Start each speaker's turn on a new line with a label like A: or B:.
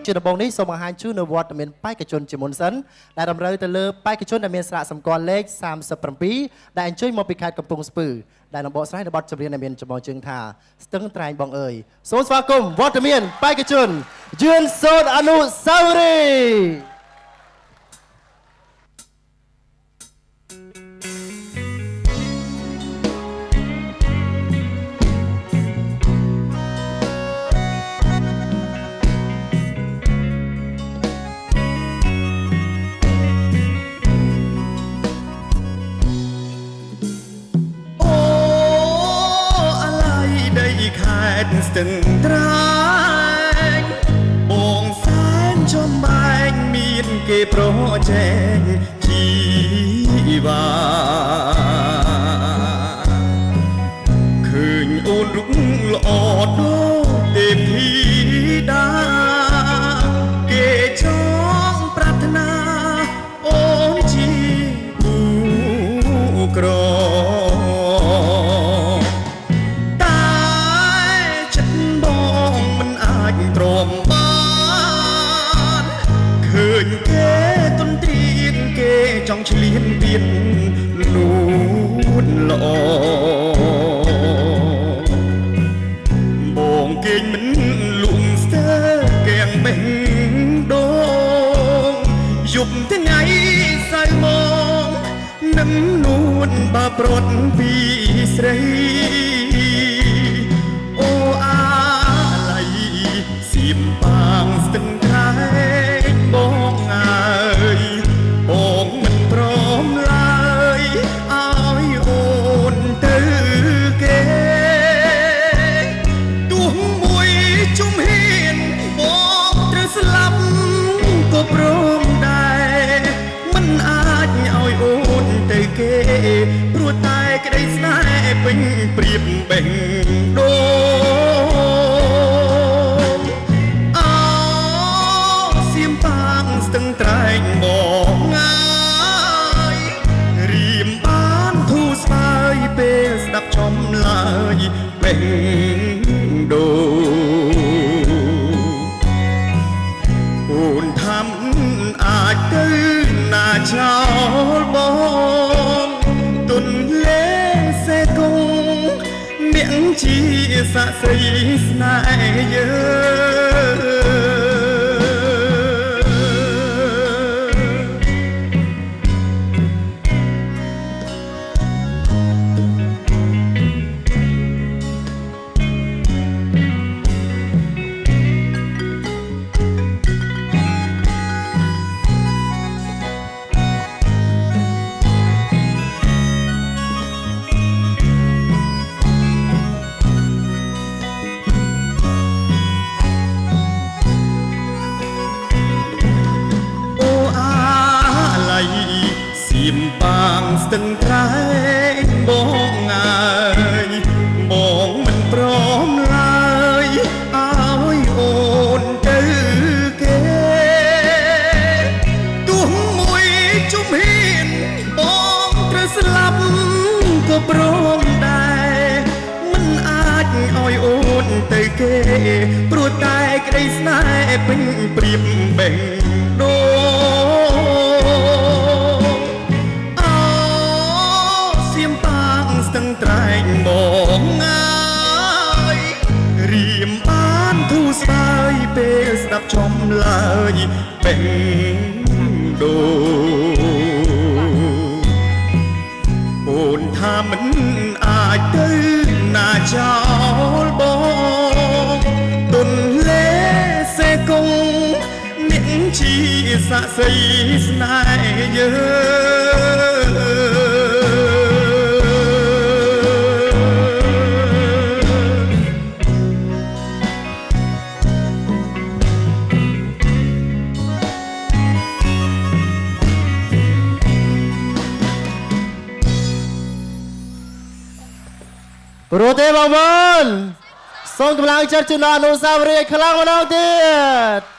A: ជាដំបូងនេះសូមបង្ហាញជូននៅវត្តមានបេក្ខជនជាមុនសិនដែលតម្រូវទៅលើបេក្ខជនដែលមានសារៈសម្គាល់លេខ37ដែលអញ្ជើញមកពីខេត្តកំពង់ស្ពឺដែលនឹងបកស្រាយនៅបទចម្រៀងដែលមានចំណងជើងថាស្ទឹងត្រែងបងអើយសូមស្វាគមន៍វត្តមានបេក្ខជនយឿនសូនអនុស្សាវរីយ៍
B: ស្ទឹងត្រែងបងសែនចំបែងមានគេប្រជែងជីវ៉ាឃើញអូនរុកល្អដូចទេពធីតាគេចង់ប្រាថ្នាអូនជាគូក្រចង់ឆ្លៀនពៀននួនល្អបងគេងមិនលួងស្ទើកៀងបេះដូងយប់ថ្ងៃសៅមកនឹមនួនបើប្រត់ពីស្រីអូអាឡៃសៀមបាងស្ទឹងត្រែងបងអើយបងមិនព្រមឡើយឲ្យអូនទៅគេទោះមួយជុំហ៊ានបងត្រូវស្លាប់ក៏ព្រមដែរមិនអាចឲ្យអូនទៅគេព្រោះតែក្តីស្នេហ៍ពេញព្រៀបបេះដូងអោសៀមបាងស្ទឹងត្រែងបងពេលស្ដាប់ចំឡើយបេះដូងអូនថាមិនអាចទៅណាចោលបងទុនលេសេកងនាងជាស័ក្តិសិទ្ធិស្នេហ៍យើងស្ទឹងត្រែងបងអើយបងមិនព្រមឡើយឲ្យអូនទៅគេទោះមួយជុំហ៊ានបងត្រូវស្លាប់ក៏ព្រមដែរមិនអាចឲ្យអូនទៅគេព្រោះតែក្តីស្នេហ៍ពេញព្រៀបបេះដូងត្រែងបងអើយរៀមបានធូរស្បើយពេលស្ដាប់ចំឡើយបេះដូងអូនថាមិនអាចទៅណាចោលបងទុនលេសេកងនាងជាស័ក្តិសិទ្ធិស្នេហ៍យើង
A: ព្រោះទេបងប្អូនសូមកម្លាំងចិត្តជូនអនុស្សាវរីយ៍ខ្លាំងម្ដងទៀត